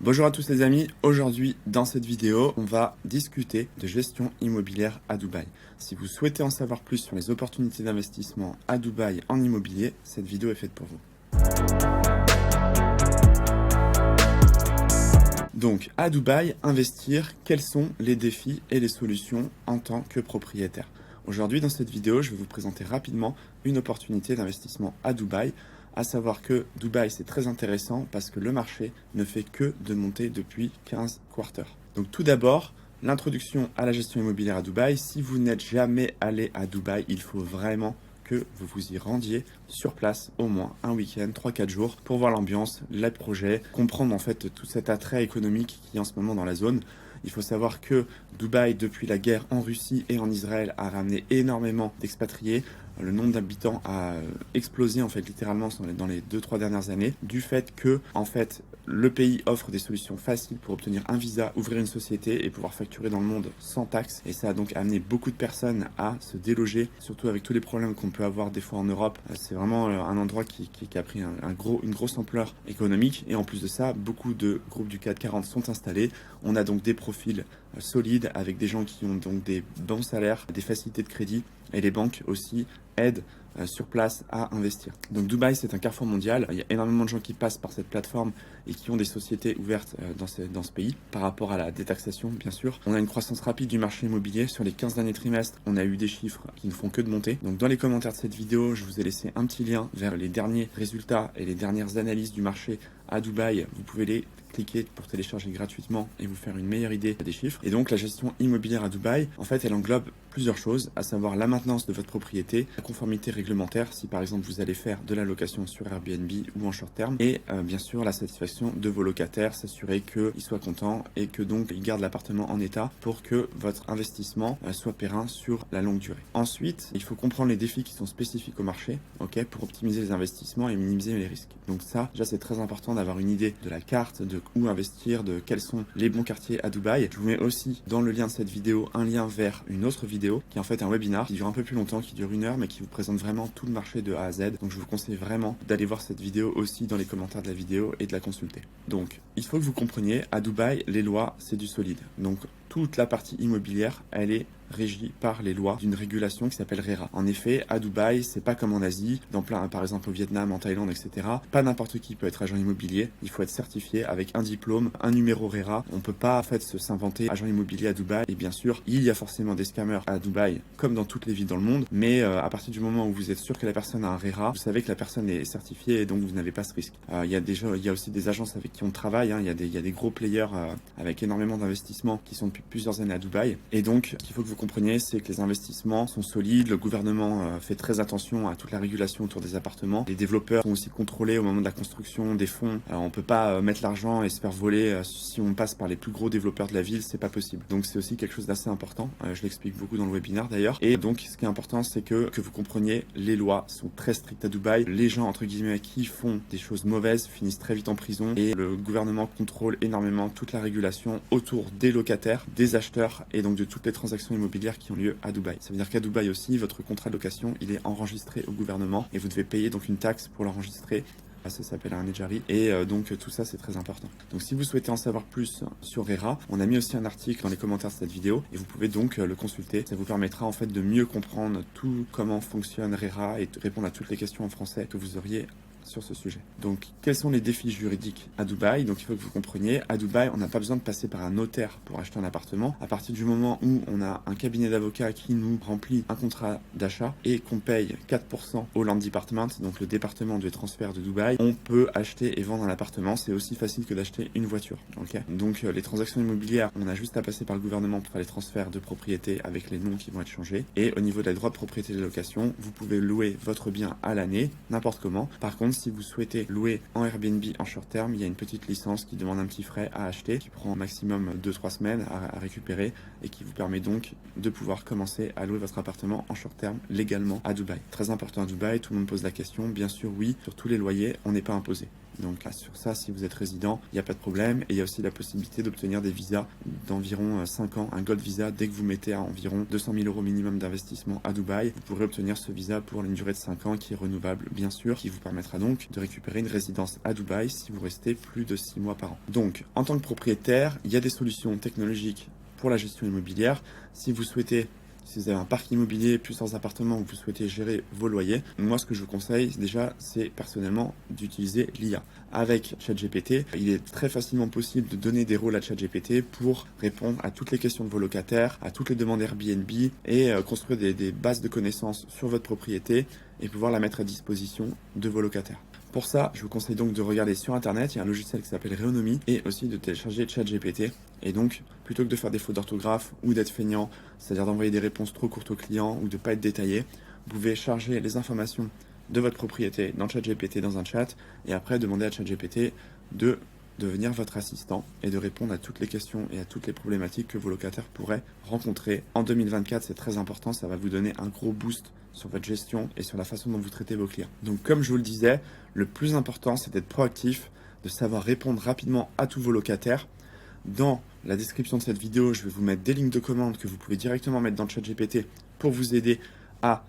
Bonjour à tous les amis, aujourd'hui dans cette vidéo on va discuter de gestion immobilière à Dubaï. Si vous souhaitez en savoir plus sur les opportunités d'investissement à Dubaï en immobilier, cette vidéo est faite pour vous. Donc à Dubaï, investir, quels sont les défis et les solutions en tant que propriétaire? Aujourd'hui dans cette vidéo je vais vous présenter rapidement une opportunité d'investissement à Dubaï. À savoir que Dubaï, c'est très intéressant parce que le marché ne fait que de monter depuis 15 quarters. Donc tout d'abord, l'introduction à la gestion immobilière à Dubaï. Si vous n'êtes jamais allé à Dubaï, il faut vraiment que vous vous y rendiez sur place au moins un week-end, 3-4 jours, pour voir l'ambiance, les projets, comprendre en fait tout cet attrait économique qui est en ce moment dans la zone. Il faut savoir que Dubaï, depuis la guerre en Russie et en Israël, a ramené énormément d'expatriés. Le nombre d'habitants a explosé en fait littéralement dans les 2-3 dernières années, du fait que en fait le pays offre des solutions faciles pour obtenir un visa, ouvrir une société et pouvoir facturer dans le monde sans taxes. Et ça a donc amené beaucoup de personnes à se déloger, surtout avec tous les problèmes qu'on peut avoir des fois en Europe. C'est vraiment un endroit qui a pris une grosse ampleur économique. Et en plus de ça, beaucoup de groupes du CAC 40 sont installés. On a donc des profils solides avec des gens qui ont donc des bons salaires, des facilités de crédit, et les banques aussi aident sur place à investir. Donc Dubaï, c'est un carrefour mondial. Il y a énormément de gens qui passent par cette plateforme et qui ont des sociétés ouvertes dans ce pays par rapport à la détaxation, bien sûr. On a une croissance rapide du marché immobilier. Sur les 15 derniers trimestres, on a eu des chiffres qui ne font que de monter. Donc dans les commentaires de cette vidéo, je vous ai laissé un petit lien vers les derniers résultats et les dernières analyses du marché à Dubaï. Vous pouvez les cliquer pour télécharger gratuitement et vous faire une meilleure idée des chiffres. Et donc la gestion immobilière à Dubaï, en fait, elle englobe plusieurs choses, à savoir la maintenance de votre propriété, la conformité réglementaire, si par exemple vous allez faire de la location sur Airbnb ou en short terme, et bien sûr la satisfaction de vos locataires, s'assurer qu'ils soient contents et que donc ils gardent l'appartement en état pour que votre investissement soit périn sur la longue durée. Ensuite, il faut comprendre les défis qui sont spécifiques au marché, ok, pour optimiser les investissements et minimiser les risques. Donc ça, déjà c'est très important d'avoir une idée de la carte, de où investir, de quels sont les bons quartiers à Dubaï. Je vous mets aussi dans le lien de cette vidéo un lien vers une autre vidéo qui est en fait un webinar qui dure un peu plus longtemps, qui dure 1 heure, mais qui vous présente vraiment tout le marché de A à Z. Donc je vous conseille vraiment d'aller voir cette vidéo aussi dans les commentaires de la vidéo et de la consulter. Donc il faut que vous compreniez, à Dubaï, les lois, c'est du solide. Donc toute la partie immobilière, elle est régie par les lois d'une régulation qui s'appelle RERA. En effet, à Dubaï, c'est pas comme en Asie, par exemple au Vietnam, en Thaïlande, etc. Pas n'importe qui peut être agent immobilier. Il faut être certifié avec un diplôme, un numéro RERA. On peut pas en fait s'inventer agent immobilier à Dubaï. Et bien sûr, il y a forcément des scammers à Dubaï, comme dans toutes les villes dans le monde. Mais à partir du moment où vous êtes sûr que la personne a un RERA, vous savez que la personne est certifiée et donc vous n'avez pas ce risque. Il y a aussi des agences avec qui on travaille. Il y a des gros players avec énormément d'investissements qui sont depuis plusieurs années à Dubaï. Et donc, il faut que vous compreniez, c'est que les investissements sont solides, le gouvernement fait très attention à toute la régulation autour des appartements. Les développeurs sont aussi contrôlés au moment de la construction des fonds. On peut pas mettre l'argent et se faire voler si on passe par les plus gros développeurs de la ville, c'est pas possible. Donc c'est aussi quelque chose d'assez important. Je l'explique beaucoup dans le webinaire d'ailleurs. Et donc ce qui est important, c'est que vous compreniez, les lois sont très strictes à Dubaï. Les gens entre guillemets qui font des choses mauvaises finissent très vite en prison et le gouvernement contrôle énormément toute la régulation autour des locataires, des acheteurs et donc de toutes les transactions immobilières qui ont lieu à Dubaï. Ça veut dire qu'à Dubaï aussi, votre contrat de location, il est enregistré au gouvernement et vous devez payer donc une taxe pour l'enregistrer. Ça s'appelle un Ejari et donc tout ça c'est très important. Donc si vous souhaitez en savoir plus sur RERA, on a mis aussi un article dans les commentaires de cette vidéo et vous pouvez donc le consulter. Ça vous permettra en fait de mieux comprendre tout comment fonctionne RERA et de répondre à toutes les questions en français que vous auriez sur ce sujet. Donc, quels sont les défis juridiques à Dubaï? Donc, il faut que vous compreniez, à Dubaï, on n'a pas besoin de passer par un notaire pour acheter un appartement. À partir du moment où on a un cabinet d'avocats qui nous remplit un contrat d'achat et qu'on paye 4% au Land Department, donc le département de transfert de Dubaï, on peut acheter et vendre un appartement. C'est aussi facile que d'acheter une voiture. Okay, donc, les transactions immobilières, on a juste à passer par le gouvernement pour faire les transferts de propriété avec les noms qui vont être changés. Et au niveau des droits de propriété de location, vous pouvez louer votre bien à l'année, n'importe comment. Par contre, si vous souhaitez louer en Airbnb en short terme, il y a une petite licence qui demande un petit frais à acheter, qui prend au maximum 2-3 semaines à récupérer et qui vous permet donc de pouvoir commencer à louer votre appartement en short terme légalement à Dubaï. Très important à Dubaï, tout le monde pose la question. Bien sûr, oui, sur tous les loyers, on n'est pas imposé. Donc sur ça, si vous êtes résident, il n'y a pas de problème. Et il y a aussi la possibilité d'obtenir des visas d'environ 5 ans, un Gold Visa. Dès que vous mettez à environ 200 000 euros minimum d'investissement à Dubaï, vous pourrez obtenir ce visa pour une durée de 5 ans qui est renouvelable, bien sûr, qui vous permettra donc de récupérer une résidence à Dubaï si vous restez plus de 6 mois par an. Donc, en tant que propriétaire, il y a des solutions technologiques pour la gestion immobilière. Si vous avez un parc immobilier, plusieurs appartements où vous souhaitez gérer vos loyers, moi ce que je vous conseille déjà, c'est personnellement d'utiliser l'IA. Avec ChatGPT, il est très facilement possible de donner des rôles à ChatGPT pour répondre à toutes les questions de vos locataires, à toutes les demandes Airbnb et construire des bases de connaissances sur votre propriété et pouvoir la mettre à disposition de vos locataires. Pour ça, je vous conseille donc de regarder sur internet, il y a un logiciel qui s'appelle Reonomy et aussi de télécharger ChatGPT. Et donc, plutôt que de faire des fautes d'orthographe ou d'être feignant, c'est-à-dire d'envoyer des réponses trop courtes aux clients ou de ne pas être détaillé, vous pouvez charger les informations de votre propriété dans ChatGPT dans un chat et après demander à ChatGPT de devenir votre assistant et de répondre à toutes les questions et à toutes les problématiques que vos locataires pourraient rencontrer. En 2024, c'est très important, ça va vous donner un gros boost sur votre gestion et sur la façon dont vous traitez vos clients. Donc comme je vous le disais, le plus important c'est d'être proactif, de savoir répondre rapidement à tous vos locataires. Dans la description de cette vidéo, je vais vous mettre des lignes de commande que vous pouvez directement mettre dans ChatGPT pour vous aider à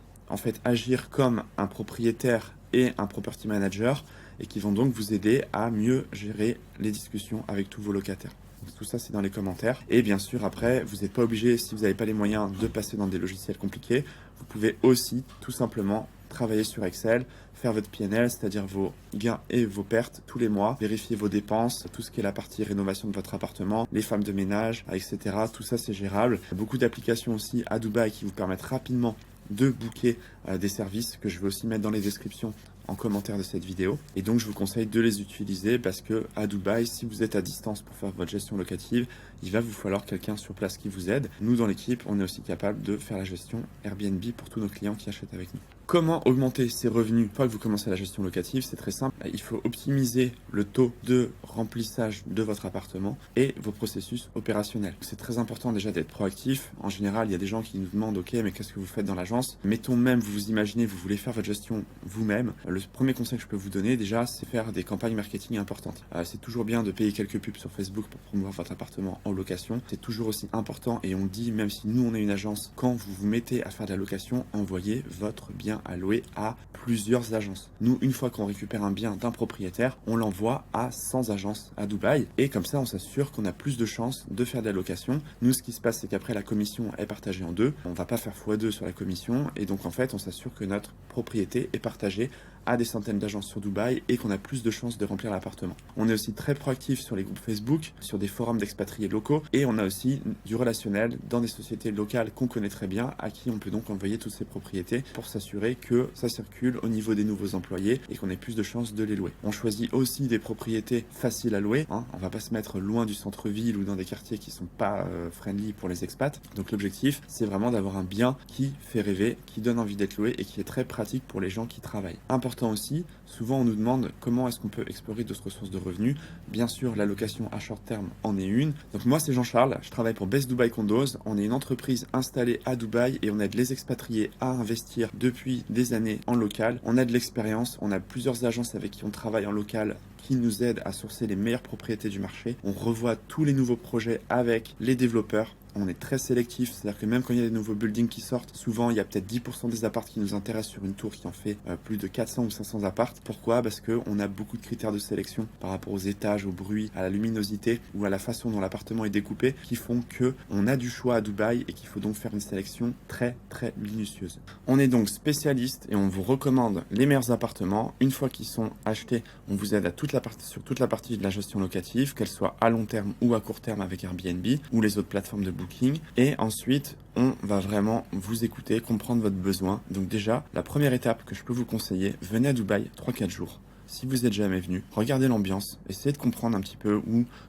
agir comme un propriétaire et un property manager et qui vont donc vous aider à mieux gérer les discussions avec tous vos locataires. Donc, tout ça, c'est dans les commentaires. Et bien sûr, après, vous n'êtes pas obligé, si vous n'avez pas les moyens de passer dans des logiciels compliqués, vous pouvez aussi tout simplement travailler sur Excel, faire votre PNL, c'est-à-dire vos gains et vos pertes tous les mois, vérifier vos dépenses, tout ce qui est la partie rénovation de votre appartement, les femmes de ménage, etc. Tout ça, c'est gérable. Il y a beaucoup d'applications aussi à Dubaï qui vous permettent rapidement de booker des services que je vais aussi mettre dans les descriptions en commentaire de cette vidéo. Et donc, je vous conseille de les utiliser parce que à Dubaï, si vous êtes à distance pour faire votre gestion locative, il va vous falloir quelqu'un sur place qui vous aide. Nous, dans l'équipe, on est aussi capable de faire la gestion Airbnb pour tous nos clients qui achètent avec nous. Comment augmenter ses revenus une fois que vous commencez la gestion locative? C'est très simple. Il faut optimiser le taux de remplissage de votre appartement et vos processus opérationnels. C'est très important déjà d'être proactif. En général, il y a des gens qui nous demandent « Ok, mais qu'est-ce que vous faites dans l'agence ?» Mettons même, vous vous imaginez, vous voulez faire votre gestion vous-même. Le premier conseil que je peux vous donner déjà, c'est faire des campagnes marketing importantes. C'est toujours bien de payer quelques pubs sur Facebook pour promouvoir votre appartement en location. C'est toujours aussi important et on dit, même si nous on est une agence, quand vous vous mettez à faire de la location, envoyez votre bien à louer à plusieurs agences. Nous, une fois qu'on récupère un bien d'un propriétaire, on l'envoie à 100 agences à Dubaï et comme ça on s'assure qu'on a plus de chances de faire de la location. Nous, ce qui se passe, c'est qu'après la commission est partagée en deux. On va pas faire x2 sur la commission et donc en fait on s'assure que notre propriété est partagée à des centaines d'agences sur Dubaï et qu'on a plus de chances de remplir l'appartement. On est aussi très proactif sur les groupes Facebook, sur des forums d'expatriés locaux et on a aussi du relationnel dans des sociétés locales qu'on connaît très bien à qui on peut donc envoyer toutes ces propriétés pour s'assurer que ça circule au niveau des nouveaux employés et qu'on ait plus de chances de les louer. On choisit aussi des propriétés faciles à louer. On va pas se mettre loin du centre-ville ou dans des quartiers qui sont pas friendly pour les expats. Donc l'objectif, c'est vraiment d'avoir un bien qui fait rêver, qui donne envie d'être loué et qui est très pratique pour les gens qui travaillent. Important aussi, souvent on nous demande comment est-ce qu'on peut explorer d'autres sources de revenus. Bien sûr, la location à short terme en est une. Donc moi c'est Jean-Charles, je travaille pour Best Dubai Condos. On est une entreprise installée à Dubaï et on aide les expatriés à investir depuis des années en local. On a de l'expérience, on a plusieurs agences avec qui on travaille en local qui nous aident à sourcer les meilleures propriétés du marché. On revoit tous les nouveaux projets avec les développeurs. On est très sélectif, c'est-à-dire que même quand il y a des nouveaux buildings qui sortent, souvent il y a peut-être 10% des apparts qui nous intéressent sur une tour qui en fait plus de 400 ou 500 apparts. Pourquoi? Parce qu'on a beaucoup de critères de sélection par rapport aux étages, au bruit, à la luminosité ou à la façon dont l'appartement est découpé qui font que on a du choix à Dubaï et qu'il faut donc faire une sélection très très minutieuse. On est donc spécialiste et on vous recommande les meilleurs appartements. Une fois qu'ils sont achetés, on vous aide à sur toute la partie de la gestion locative, qu'elle soit à long terme ou à court terme avec Airbnb ou les autres plateformes de booking. Et ensuite, on va vraiment vous écouter, comprendre votre besoin. Donc déjà, la première étape que je peux vous conseiller, venez à Dubaï 3-4 jours. Si vous êtes jamais venu, regardez l'ambiance, essayez de comprendre un petit peu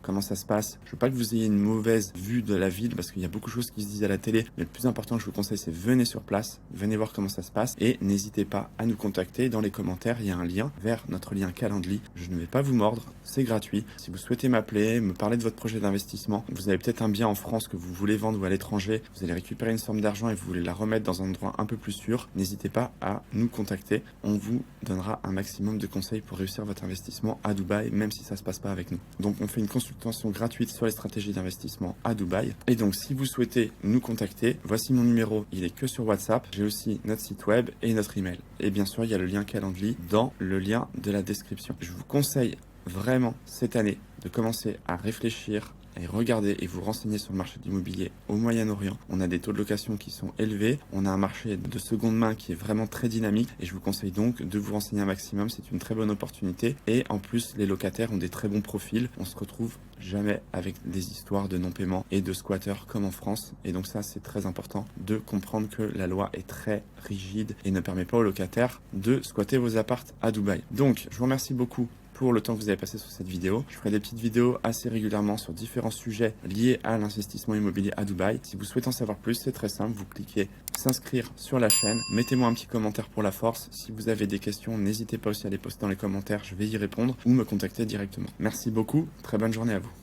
comment ça se passe. Je veux pas que vous ayez une mauvaise vue de la ville parce qu'il y a beaucoup de choses qui se disent à la télé, mais le plus important que je vous conseille, c'est venez sur place, venez voir comment ça se passe et n'hésitez pas à nous contacter. Dans les commentaires, il y a un lien vers notre lien Calendly. Je ne vais pas vous mordre, c'est gratuit. Si vous souhaitez m'appeler, me parler de votre projet d'investissement, vous avez peut-être un bien en France que vous voulez vendre ou à l'étranger, vous allez récupérer une somme d'argent et vous voulez la remettre dans un endroit un peu plus sûr, n'hésitez pas à nous contacter. On vous donnera un maximum de conseils pour réussir votre investissement à Dubaï, même si ça se passe pas avec nous. Donc on fait une consultation gratuite sur les stratégies d'investissement à Dubaï. Et donc si vous souhaitez nous contacter, voici mon numéro, il est que sur WhatsApp. J'ai aussi notre site web et notre email. Et bien sûr, il y a le lien Calendly dans le lien de la description. Je vous conseille vraiment cette année de commencer à réfléchir et regarder et vous renseigner sur le marché de l'immobilier au Moyen-Orient. On a des taux de location qui sont élevés, on a un marché de seconde main qui est vraiment très dynamique et je vous conseille donc de vous renseigner un maximum, c'est une très bonne opportunité et en plus les locataires ont des très bons profils, on se retrouve jamais avec des histoires de non-paiement et de squatteurs comme en France et donc ça c'est très important de comprendre que la loi est très rigide et ne permet pas aux locataires de squatter vos appartes à Dubaï. Donc je vous remercie beaucoup pour le temps que vous avez passé sur cette vidéo. Je ferai des petites vidéos assez régulièrement sur différents sujets liés à l'investissement immobilier à Dubaï. Si vous souhaitez en savoir plus, c'est très simple. Vous cliquez s'inscrire sur la chaîne. Mettez-moi un petit commentaire pour la force. Si vous avez des questions, n'hésitez pas aussi à les poster dans les commentaires. Je vais y répondre ou me contacter directement. Merci beaucoup. Très bonne journée à vous.